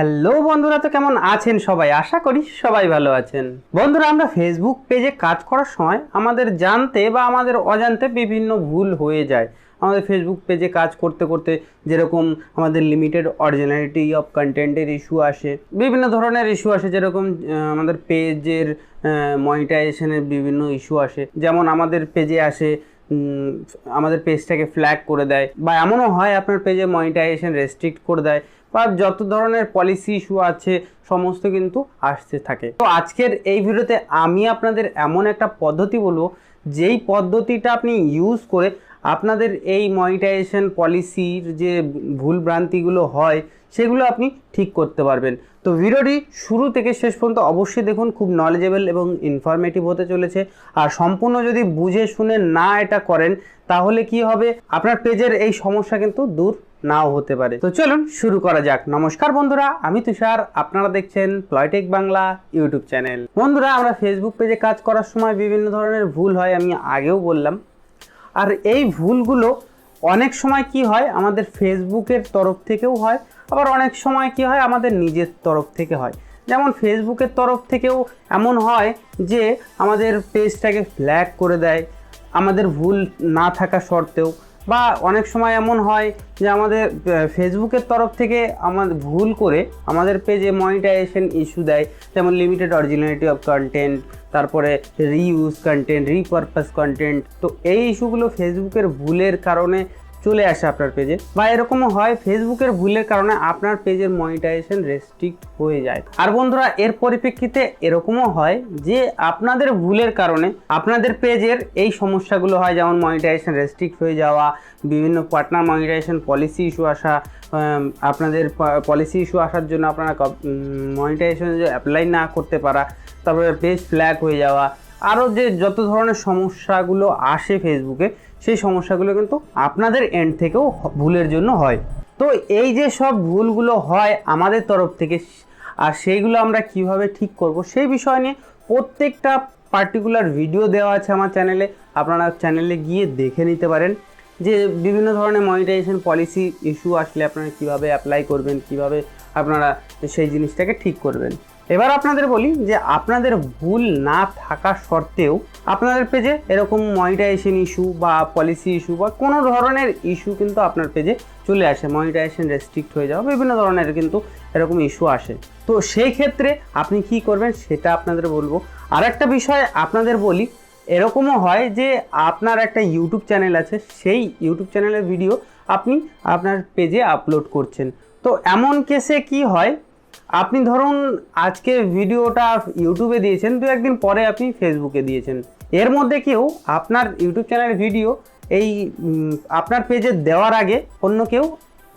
Hello বন্ধুরা, তো কেমন আছেন সবাই? আশা করি সবাই ভালো আছেন। বন্ধুরা, আমরা ফেসবুক পেজে কাজ করার সময় আমাদের জানতে বা আমাদের অজান্তে বিভিন্ন ভুল হয়ে যায়। আমাদের ফেসবুক পেজে কাজ করতে করতে যেরকম আমাদের লিমিটেড অরিজিনালিটি অফ কন্টেন্টের ইস্যু আসে, বিভিন্ন ধরনের ইস্যু আসে, যেরকম আমাদের পেজের মনিটাইজেশনের বিভিন্ন ইস্যু আসে। যেমন আমাদের পেজে আসে আমাদের পেজটাকে ফ্ল্যাগ করে দেয়, বা এমনও হয় আপনার পেজে মনিটাইজেশন রেস্ট্রিক্ট করে দেয়, বা যত ধরনের পলিসি ইস্যু আছে সমস্ত কিন্তু আসতে থাকে। তো আজকের এই ভিডিওতে আমি আপনাদের এমন একটা পদ্ধতি বলবো, যেই পদ্ধতিটা আপনি ইউজ করে আপনাদের এই মনিটাইজেশন পলিসির যে ভুলভ্রান্তিগুলো হয় সেগুলো আপনি ঠিক করতে পারবেন। তো ভিডিওটি শুরু থেকে শেষ পর্যন্ত অবশ্যই দেখুন, খুব নলেজেবল এবং ইনফরমেটিভ হতে চলেছে। আর সম্পূর্ণ যদি বুঝে শুনে না এটা করেন তাহলে কি হবে, আপনার পেজের এই সমস্যা কিন্তু দূর নাও হতে পারে। তো চলুন শুরু করা যাক। নমস্কার বন্ধুরা, আমি তুষার, আপনারা দেখছেন প্লয়টেক বাংলা ইউটিউব চ্যানেল। বন্ধুরা, আমরা ফেসবুক পেজে কাজ করার সময় বিভিন্ন ধরনের ভুল হয়, আমি আগেও বললাম। আর এই ভুলগুলো অনেক সময় কি হয়, আমাদের ফেসবুকের তরফ থেকেও হয়, আবার অনেক সময় কি হয় আমাদের নিজের তরফ থেকে হয়। যেমন ফেসবুকের তরফ থেকেও এমন হয় যে আমাদের পেজটাকে ফ্ল্যাগ করে দেয় আমাদের ভুল না থাকা সত্ত্বেও, বা অনেক সময় এমন হয় যে আমাদের ফেসবুকের তরফ থেকে আমাদের ভুল করে আমাদের পেজে মনিটাইজেশন ইস্যু দেয়, যেমন লিমিটেড অরিজিনালিটি অফ কন্টেন্ট, তারপরে রিইউজ কন্টেন্ট, রিপারপাস কন্টেন্ট। তো এই ইস্যুগুলো ফেসবুকের ভুলের কারণে চলে আসে আপনার পেজে, বা এরকমও হয় ফেসবুকের ভুলের কারণে আপনার পেজের মনিটাইজেশন রেস্ট্রিক্ট হয়ে যায়। আর বন্ধুরা, এর পরিপ্রেক্ষিতে এরকমও হয় যে আপনাদের ভুলের কারণে আপনাদের পেজের এই সমস্যাগুলো হয়, যেমন মনিটাইজেশন রেস্ট্রিক্ট হয়ে যাওয়া, বিভিন্ন পার্টনার মনিটাইজেশন পলিসি ইস্যু আসা, আপনাদের পলিসি ইস্যু আসার জন্য আপনারা মনিটাইজেশন অ্যাপ্লাই না করতে পারা, তারপরে পেজ ফ্ল্যাগ হয়ে যাওয়া, আরও যে যত ধরনের সমস্যাগুলো আসে ফেসবুকে, সেই সমস্যাগুলো কিন্তু আপনাদের এন্ড থেকেও ভুলের জন্য হয়। তো এই যে সব ভুলগুলো হয় আমাদের তরফ থেকে, আর সেইগুলো আমরা কিভাবে ঠিক করব সেই বিষয় নিয়ে প্রত্যেকটা পার্টিকুলার ভিডিও দেওয়া আছে আমার চ্যানেলে। আপনারা চ্যানেলে গিয়ে দেখে নিতে পারেন যে বিভিন্ন ধরনের মনিটাইজেশন পলিসি ইস্যু আসলে আপনারা কিভাবে অ্যাপ্লাই করবেন, কিভাবে আপনারা সেই জিনিসটাকে ঠিক করবেন। এবার আপনাদের বলি যে আপনাদের ভুল না থাকা সত্ত্বেও আপনাদের পেজে এরকম মনিটাইজেশন ইস্যু বা পলিসি ইস্যু বা কোনো ধরনের ইস্যু কিন্তু আপনার পেজে চলে আসে, মনিটাইজেশন রেস্ট্রিক্ট হয়ে যাওয়া, বিভিন্ন ধরনের কিন্তু এরকম ইস্যু আসে। তো সেই ক্ষেত্রে আপনি কি করবেন সেটা আপনাদের বলবো। আর একটা বিষয় আপনাদের বলি, এরকমও হয় যে আপনার একটা ইউটিউব চ্যানেল আছে, সেই ইউটিউব চ্যানেলের ভিডিও আপনি আপনার পেজে আপলোড করছেন। তো এমন কেসে কি হয়, আপনি ধরুন আজকে ভিডিওটা ইউটিউবে দিয়েছেন, দু একদিন পরে আপনি ফেসবুকে দিয়েছেন, এর মধ্যে কেউ আপনার ইউটিউব চ্যানেলের ভিডিও এই আপনার পেজে দেওয়ার আগে অন্য কেউ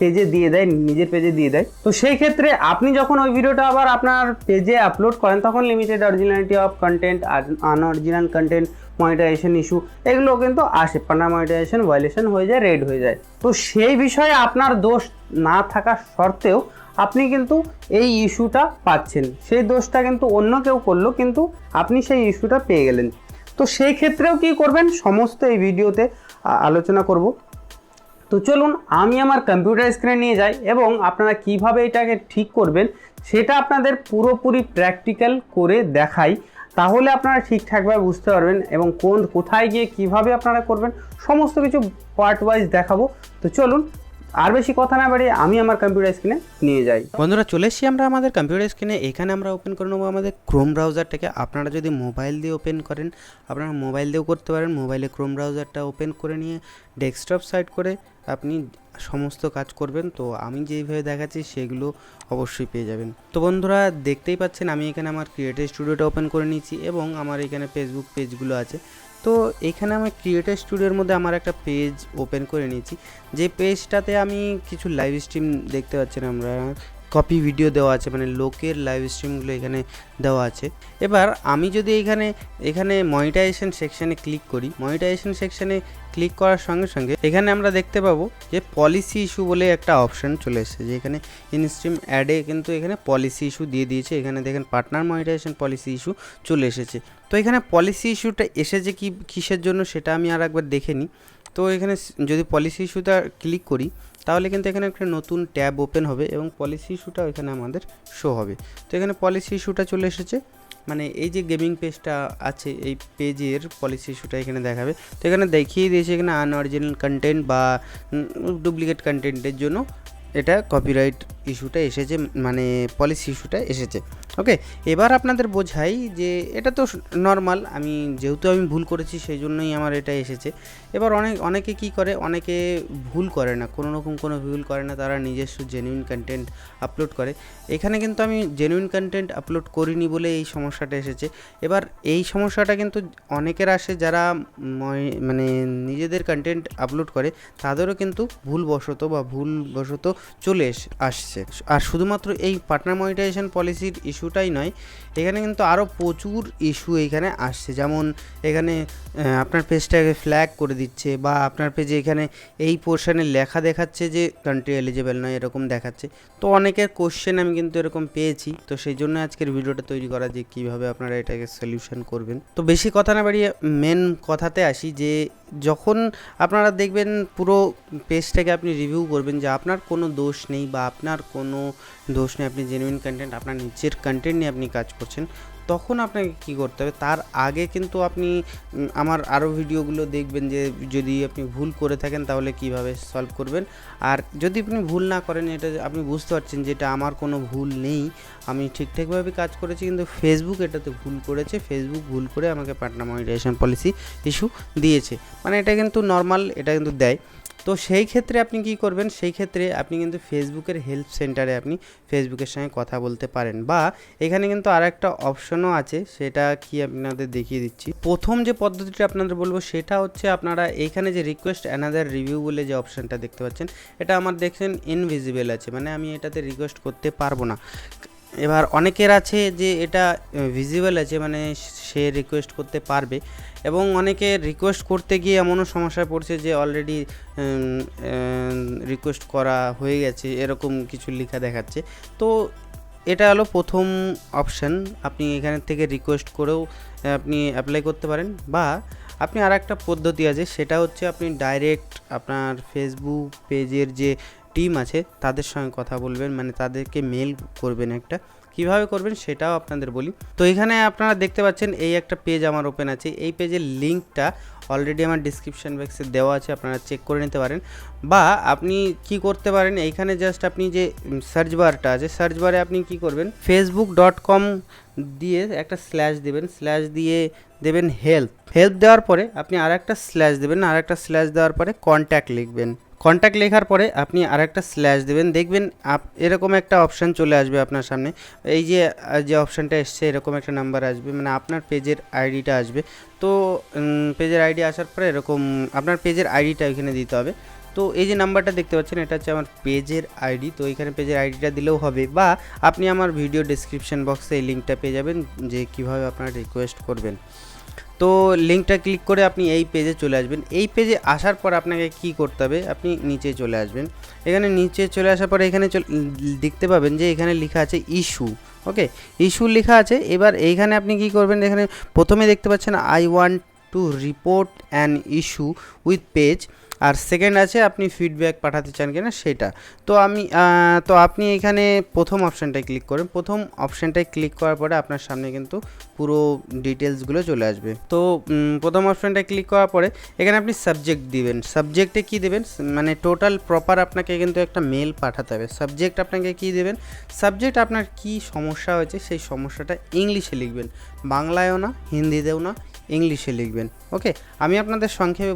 পেজে দিয়ে দেয়, নিজের পেজে দিয়ে দেয়। তো সেই ক্ষেত্রে আপনি যখন ওই ভিডিওটা আবার আপনার পেজে আপলোড করেন, তখন limited originality of content, unoriginal content, monetization issue, এগুলো কিন্তু আসে, পার্টনার মনিটাইজেশন ভায়োলেশন হয়ে যায়, রেড হয়ে যায়। তো সেই বিষয়ে আপনার দোষ না থাকা সত্ত্বেও আপনি কিন্তু এই ইস্যুটা পাচ্ছেন, সেই দোষটা কিন্তু অন্য কেউ করলো, কিন্তু আপনি সেই ইস্যুটা পেয়ে গেলেন। তো সেই ক্ষেত্রেও কি করবেন সমস্ত এই ভিডিওতে আলোচনা করব। তো চলুন আমি আমার কম্পিউটার স্ক্রিনে নিয়ে যাই এবং আপনারা কিভাবে এটাকে ঠিক করবেন সেটা আপনাদের পুরোপুরি প্র্যাকটিক্যাল করে দেখাই। তাহলে আপনারা ঠিকঠাকভাবে বুঝতে পারবেন এবং কোথায় গিয়ে কিভাবে আপনারা করবেন সমস্ত কিছু পার্ট ওয়াইজ দেখাবো। তো চলুন আর বেশি কথা না বাড়িয়ে আমি আমার কম্পিউটার স্ক্রিনে নিয়ে যাই। বন্ধুরা, চলে এসেছি আমরা আমাদের কম্পিউটার স্ক্রিনে। এখানে আমরা ওপেন করে নেবো আমাদের ক্রোম ব্রাউজারটাকে। আপনারা যদি মোবাইল দিয়ে ওপেন করেন, আপনারা মোবাইল দিয়েও করতে পারেন। মোবাইলে ক্রোম ব্রাউজারটা ওপেন করে নিয়ে ডেস্কটপ সাইড করে আপনি সমস্ত কাজ করবেন। তো আমি যেইভাবে দেখাচ্ছি সেগুলো অবশ্যই পেয়ে যাবেন। তো বন্ধুরা, দেখতেই পাচ্ছেন আমি এখানে আমার ক্রিয়েটর স্টুডিওটা ওপেন করে নিয়েছি এবং আমার এখানে ফেসবুক পেজগুলো আছে। তো এখানে আমি ক্রিয়েটর স্টুডিওর মধ্যে আমার একটা পেজ ওপেন করে নিয়েছি, যে পেজটাতে আমি কিছু লাইভ স্ট্রিম দেখতে পাচ্ছেন, আমরা কপি ভিডিও দেওয়া আছে, মানে লোকের লাইভ স্ট্রিমগুলো এখানে দেওয়া আছে। এবার আমি যদি এখানে মনিটাইজেশন সেকশানে ক্লিক করি, মনিটাইজেশন সেকশানে ক্লিক করার সঙ্গে সঙ্গে এখানে আমরা দেখতে পাবো যে পলিসি ইস্যু বলে একটা অপশান চলে এসেছে, যে এখানে ইনস্ট্রিম অ্যাডে কিন্তু এখানে পলিসি ইস্যু দিয়ে দিয়েছে। এখানে দেখেন পার্টনার মনিটাইজেশন পলিসি ইস্যু চলে এসেছে। তো এখানে পলিসি ইস্যুটা এসেছে কিসের জন্য সেটা আমি আর একবার দেখে নিই। তো এখানে যদি পলিসি ইস্যুটা ক্লিক করি, তাহলে কিন্তু এখানে একটা নতুন ট্যাব ওপেন হবে এবং পলিসি ইস্যুটাও এখানে আমাদের শো হবে। তো এখানে পলিসি ইস্যুটা চলে এসেছে, মানে এই যে গেমিং পেজটা আছে এই পেজের পলিসি ইস্যুটা এখানে দেখাবে। তো এখানে দেখিয়ে দিয়েছে এখানে আনঅরিজিনাল কন্টেন্ট বা ডুপ্লিকেট কন্টেন্টের জন্য এটা কপিরাইট ইস্যুটা এসেছে, মানে পলিসি ইস্যুটা এসেছে। ওকে, এবার আপনাদের বোঝাই যে এটা তো নর্মাল, যেহেতু আমি ভুল করেছি সেই জন্যই আমার এটা এসেছে। এবার অনেকে কি করে, অনেকে ভুল করে না, কোনো রকম কোনো ভুল করে না, তারা নিজস্ব জেনুইন কন্টেন্ট আপলোড করে। এখানে কিন্তু আমি জেনুইন কন্টেন্ট আপলোড করিনি বলে এই সমস্যাটা এসেছে। এবার এই সমস্যাটা কিন্তু অনেকের আসে যারা মানে নিজেদের কন্টেন্ট আপলোড করে, তাদেরও কিন্তু ভুলবশত চলে আসছে। আর শুধুমাত্র এই পার্টনার মনিটাইজেশন পলিসির ইস্যুটাই নয়, এখানে কিন্তু আরও প্রচুর ইস্যু এখানে আসছে। যেমন এখানে আপনার পেজটাকে ফ্ল্যাগ করে দিচ্ছে, বা আপনার পেজে এখানে এই পোর্শনে লেখা দেখাচ্ছে যে কান্ট্রি এলিজিবল নয়, এরকম দেখাচ্ছে। তো অনেকের কোশ্চেন আমি কিন্তু এরকম পেয়েছি, তো সেই জন্য আজকের ভিডিওটা তৈরি করা যে কীভাবে আপনারা এটাকে সলিউশন করবেন। তো বেশি কথা না বাড়িয়ে মেন কথাতে আসি, যে যখন আপনারা দেখবেন পুরো পেজটাকে আপনি রিভিউ করবেন যে আপনার কোনো দোষ নেই বা আপনার কোনো দোষ নেই, আপনি জেনুইন কন্টেন্ট, আপনার নিজের কন্টেন্ট নিয়ে আপনি কাজ করছেন, তখন আপনাকে কি করতে হবে, তার আগে কিন্তু আপনি আমার আরও ভিডিওগুলো দেখবেন যে যদি আপনি ভুল করে থাকেন তাহলে কিভাবে সলভ করবেন। আর যদি আপনি ভুল না করেন, এটা আপনি বুঝতে পারছেন যে এটা আমার কোনো ভুল নেই, আমি ঠিকঠাকভাবে কাজ করেছি, কিন্তু ফেসবুক এটাতে ভুল করেছে, ফেসবুক ভুল করে আমাকে পার্টনার মনিটাইজেশন পলিসি ইস্যু দিয়েছে, মানে এটা কিন্তু নর্মাল, এটা কিন্তু দেয়। তো সেই ক্ষেত্রে আপনি কি করবেন, সেই ক্ষেত্রে আপনি কিন্তু ফেসবুকের হেল্প সেন্টারে আপনি ফেসবুকের সঙ্গে কথা বলতে পারেন, বা এখানে কিন্তু আর একটা অপশনও আছে, সেটা কি আপনাদের দেখিয়ে দিচ্ছি। প্রথম যে পদ্ধতিটা আপনাদের বলবো সেটা হচ্ছে, আপনারা এইখানে যে রিকোয়েস্ট অ্যানাদার রিভিউ বলে যে অপশানটা দেখতে পাচ্ছেন, এটা আমার দেখছেন ইনভিজিবল আছে, মানে আমি এটাতে রিকোয়েস্ট করতে পারবো না। এবার অনেকের আছে যে এটা ভিজিবল আছে, মানে সে রিকোয়েস্ট করতে পারবে, এবং অনেকে রিকোয়েস্ট করতে গিয়ে এমনও সমস্যায় পড়ছে যে অলরেডি রিকোয়েস্ট করা হয়ে গেছে, এরকম কিছু লেখা দেখাচ্ছে। তো এটা হলো প্রথম অপশান, আপনি এখান থেকে রিকোয়েস্ট করেও আপনি অ্যাপ্লাই করতে পারেন, বা আপনি আর একটা পদ্ধতি আছে, সেটা হচ্ছে আপনি ডাইরেক্ট আপনার ফেসবুক পেজের যে টিম আছে তাদের সঙ্গে কথা বলবেন, মানে তাদেরকে মেল করবেন একটা। কিভাবে করবেন সেটাও আপনাদের বলি। তো এখানে আপনারা দেখতে পাচ্ছেন এই একটা পেজ আমার ওপেন আছে, এই পেজের লিঙ্কটা অলরেডি আমার ডিসক্রিপশান বক্সে দেওয়া আছে, আপনারা চেক করে নিতে পারেন। বা আপনি কি করতে পারেন, এইখানে জাস্ট আপনি যে সার্চ বারটা আছে, সার্চ বারে আপনি কি করবেন, facebook.com দিয়ে একটা স্ল্যাশ দেবেন, স্ল্যাশ দিয়ে দেবেন হেল্প দেওয়ার পরে আপনি আর একটা স্ল্যাশ দেবেন, আর একটা স্ল্যাশ দেওয়ার পরে কন্ট্যাক্ট লিখবেন, কন্ট্যাক্ট লেখার পরে আপনি আরেকটা স্ল্যাশ দেবেন, দেখবেন এরকম একটা অপশান চলে আসবে আপনার সামনে, এই যে অপশানটা এসছে এরকম একটা নাম্বার আসবে, মানে আপনার পেজের আইডিটা আসবে। তো পেজের আইডি আসার পরে এরকম আপনার পেজের আইডিটা এখানে দিতে হবে। তো এই যে নাম্বারটা দেখতে পাচ্ছেন, এটা হচ্ছে আমার পেজের আইডি, তো এখানে পেজের আইডিটা দিলেও হবে, বা আপনি আমার ভিডিও ডেসক্রিপশন বক্সে এই লিঙ্কটা পেয়ে যাবেন যে কীভাবে আপনারা রিকোয়েস্ট করবেন। তো লিঙ্কটা ক্লিক করে আপনি এই পেজে চলে আসবেন। এই পেজে আসার পর আপনাকে কি করতে হবে, আপনি নিচে চলে আসবেন। এখানে নিচে চলে আসার পরে এখানে দেখতে পাবেন যে এখানে লেখা আছে ইস্যু। ওকে, ইস্যু লেখা আছে। এবার এইখানে আপনি কি করবেন, এখানে প্রথমে দেখতে পাচ্ছেন I want to report an issue with page, আর সেকেন্ড আছে আপনি ফিডব্যাক পাঠাতে চান কিনা সেটা। তো আপনি এখানে প্রথম অপশানটায় ক্লিক করেন। প্রথম অপশানটায় ক্লিক করার পরে আপনার সামনে কিন্তু পুরো ডিটেলসগুলো চলে আসবে। তো প্রথম অপশানটায় ক্লিক করার পরে এখানে আপনি সাবজেক্ট দিবেন। সাবজেক্টে কি দেবেন, মানে টোটাল প্রপার আপনাকে কিন্তু একটা মেল পাঠাতে হবে। সাবজেক্ট আপনাকে কি দেবেন, সাবজেক্ট আপনার কি সমস্যা হয়েছে সেই সমস্যাটা ইংলিশে লিখবেন, বাংলায়ও না, হিন্দিতেও না, ইংলিশে লিখবেন। ওকে, আমি আপনাদের সংক্ষেপে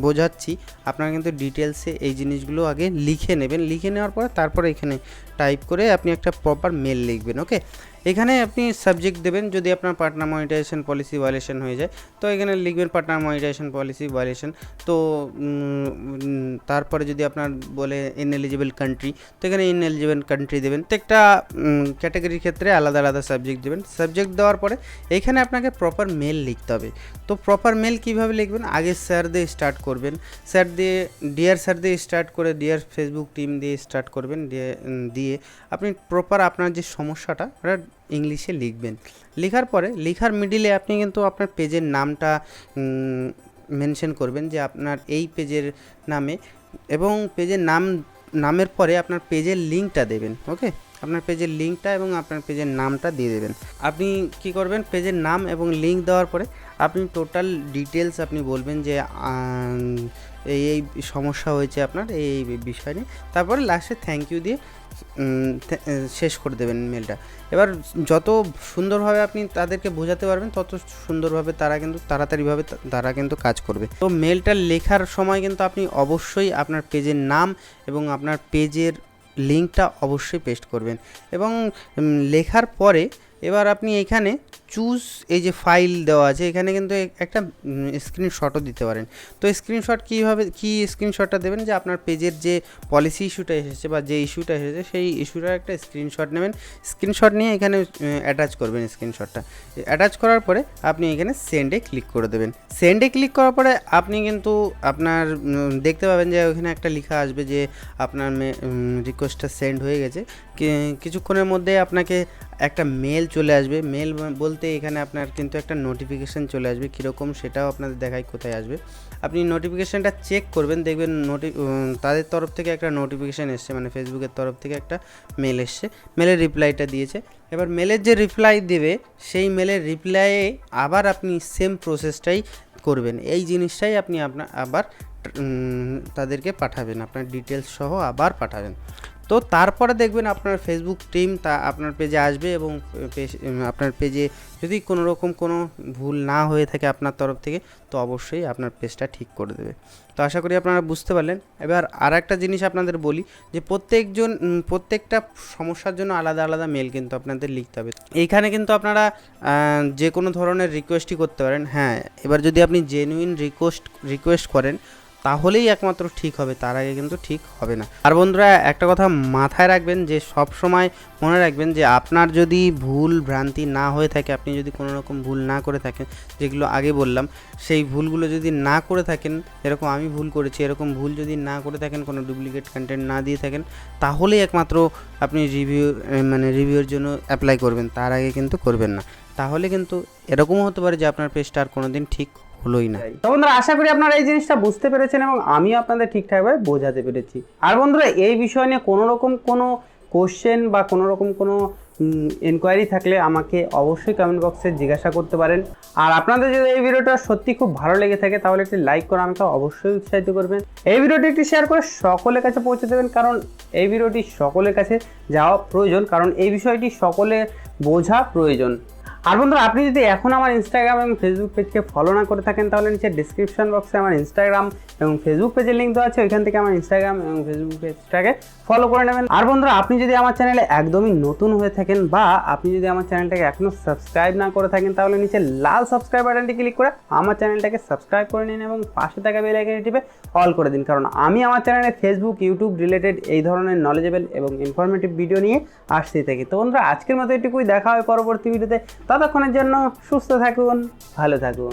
বোঝাচ্ছি, আপনারা কিন্তু ডিটেলসে এই জিনিসগুলো আগে লিখে নেবেন। লিখে নেওয়ার পরে তারপরে এখানে টাইপ করে আপনি একটা প্রপার মেল লিখবেন। ওকে, এখানে আপনি সাবজেক্ট দেবেন, যদি আপনার পার্টনার মনিটাইজেশন পলিসি ভায়োলেশন হয়ে যায় তো এখানে লিখবেন পার্টনার মনিটাইজেশন পলিসি ভায়োলেশন। তো তারপরে যদি আপনার বলে ইনএলিজিবল কান্ট্রি, তো এখানে ইনএলিজিবল কান্ট্রি দেবেন। প্রত্যেকটা ক্যাটাগরির ক্ষেত্রে আলাদা আলাদা সাবজেক্ট দেবেন। সাবজেক্ট দেওয়ার পরে এখানে আপনাকে প্রপার মেল লিখতে হবে। তো প্রপার মেল কীভাবে লিখবেন, আগে স্যার দিয়ে স্টার্ট করবেন, স্যার দিয়ে ডিয়ার স্যার দিয়ে স্টার্ট করে ডিয়ার ফেসবুক টিম দিয়ে স্টার্ট করবেন, দিয়ে আপনি প্রপার আপনার যে সমস্যাটা ওটা ইংলিশে লিখবেন। লেখার পরে লেখার মিডিলে আপনি কিন্তু আপনার পেজের নামটা মেনশন করবেন, যে আপনার এই পেজের নামে এবং পেজের নামের পরে আপনার পেজের লিঙ্কটা দেবেন। ওকে, আপনার পেজের লিঙ্কটা এবং আপনার পেজের নামটা দিয়ে দেবেন। আপনি কি করবেন, পেজের নাম এবং লিঙ্ক দেওয়ার পরে আপনি টোটাল ডিটেলস আপনি বলবেন যে এই সমস্যা হয়েছে আপনার এই বিষয় নিয়ে, তারপরে লাস্টে থ্যাংক ইউ দিয়ে শেষ করে দেবেন মেলটা। এবার যত সুন্দরভাবে আপনি তাদেরকে বোঝাতে পারবেন তত সুন্দরভাবে তারা কিন্তু তাড়াতাড়িভাবে তারা কিন্তু কাজ করবে। তো মেলটা লেখার সময় কিন্তু আপনি অবশ্যই আপনার পেজের নাম এবং আপনার পেজের লিঙ্কটা অবশ্যই পেস্ট করবেন। এবং লেখার পরে এবার আপনি এখানে চুজ এই যে ফাইল দেওয়া আছে এখানে কিন্তু একটা স্ক্রিনশটও দিতে পারেন। তো স্ক্রিনশট কী স্ক্রিনশটটা দেবেন যে আপনার পেজের যে পলিসি ইস্যুটা এসেছে বা যে ইস্যুটা এসেছে সেই ইস্যুটার একটা স্ক্রিনশট নেবেন। স্ক্রিনশট নিয়ে এখানে অ্যাটাচ করবেন। স্ক্রিনশটটা অ্যাটাচ করার পরে আপনি এখানে সেন্ডে ক্লিক করে দেবেন। সেন্ডে ক্লিক করার পরে আপনি কিন্তু আপনার দেখতে পাবেন যে ওখানে একটা লেখা আসবে যে আপনার রিকোয়েস্টটা সেন্ড হয়ে গেছে। কিছুক্ষণের মধ্যে আপনাকে একটা মেল চলে আসবে। মেল বলতে এখানে আপনার কিন্তু একটা নোটিফিকেশান চলে আসবে, কীরকম সেটাও আপনাদের দেখায় কোথায় আসবে। আপনি নোটিফিকেশানটা চেক করবেন, দেখবেন তাদের তরফ থেকে একটা নোটিফিকেশান এসছে, মানে ফেসবুকের তরফ থেকে একটা মেল এসছে, মেলের রিপ্লাইটা দিয়েছে। এবার মেলের যে রিপ্লাই দেবে সেই মেলের রিপ্লাইয়ে আবার আপনি সেম প্রসেসটাই করবেন। এই জিনিসটাই আপনি আবার তাদেরকে পাঠাবেন, আপনার ডিটেলস সহ আবার পাঠাবেন। তো তারপরে দেখবেন আপনার ফেসবুক টিম আপনার পেজে আসবে এবং আপনার পেজে যদি কোনো রকম কোনো ভুল না হয়ে থাকে আপনার তরফ থেকে তো অবশ্যই আপনার পেজটা ঠিক করে দেবে। তো আশা করি আপনারা বুঝতে পারলেন। এবার আর একটা জিনিস আপনাদের বলি যে প্রত্যেকটা সমস্যার জন্য আলাদা আলাদা মেল কিন্তু আপনাদের লিখতে হবে। এইখানে কিন্তু আপনারা যে কোনো ধরনের রিকোয়েস্টই করতে পারেন। হ্যাঁ, এবার যদি আপনি জেনুইন রিকোয়েস্ট করেন তাহলেই একমাত্র ঠিক হবে, তার আগে কিন্তু ঠিক হবে না। আর বন্ধুরা একটা কথা মাথায় রাখবেন যে সব সময় মনে রাখবেন যে আপনার যদি ভুল ভ্রান্তি না হয়ে থাকে, আপনি যদি কোনো রকম ভুল না করে থাকেন, যেগুলো আগে বললাম সেই ভুলগুলো যদি না করে থাকেন, এরকম আমি ভুল করেছি, এরকম ভুল যদি না করে থাকেন, কোনো ডুপ্লিকেট কন্টেন্ট না দিয়ে থাকেন, তাহলেই একমাত্র আপনি রিভিউর জন্য অ্যাপ্লাই করবেন, তার আগে কিন্তু করবেন না। তাহলে কিন্তু এরকমও হতে পারে যে আপনার পেজটা আর কোনো দিন ঠিক হলোই না। তো বন্ধুরা আশা করি আপনারা এই জিনিসটা বুঝতে পেরেছেন এবং আমি আপনাদের ঠিকঠাকভাবে বোঝাতে পেরেছি। আর বন্ধুরা এই বিষয় নিয়ে কোনো রকম কোনো কোশ্চেন বা কোনো রকম কোনো এনকোয়ারি থাকলে আমাকে অবশ্যই কমেন্ট বক্সে জিজ্ঞাসা করতে পারেন। আর আপনাদের যদি এই ভিডিওটা সত্যি খুব ভালো লেগে থাকে তাহলে একটি লাইক করে আমাকে অবশ্যই উৎসাহিত করবেন। এই ভিডিওটি একটি শেয়ার করে সকলের কাছে পৌঁছে দেবেন, কারণ এই ভিডিওটি সকলের কাছে যাওয়া প্রয়োজন, কারণ এই বিষয়টি সকলে বোঝা প্রয়োজন। আর বন্ধুরা আপনি যদি এখন আমার ইনস্টাগ্রাম এবং ফেসবুক পেজকে ফলো না করে থাকেন তাহলে নিচে ডিসক্রিপশন বক্সে আমার ইনস্টাগ্রাম এবং ফেসবুক পেজের লিঙ্ক দেওয়া আছে, ওইখান থেকে আমার ইনস্টাগ্রাম এবং ফেসবুক পেজটাকে ফলো করে নেবেন। আর বন্ধুরা আপনি যদি আমার চ্যানেলে একদমই নতুন হয়ে থাকেন বা আপনি যদি আমার চ্যানেলটাকে এখনও সাবস্ক্রাইব না করে থাকেন তাহলে নিচে লাল সাবস্ক্রাইব বাটনটি ক্লিক করে আমার চ্যানেলটাকে সাবস্ক্রাইব করে নিন এবং পাশে থাকা বেল আইকনটি টিপে অল করে দিন, কারণ আমি আমার চ্যানেলে ফেসবুক ইউটিউব রিলেটেড এই ধরনের নলেজেবল এবং ইনফরমেটিভ ভিডিও নিয়ে আসতে থাকি। তো বন্ধুরা আজকের মতো এটুকুই, দেখা হয় পরবর্তী ভিডিওতে। ততক্ষণের জন্য সুস্থ থাকুন, ভালো থাকুন।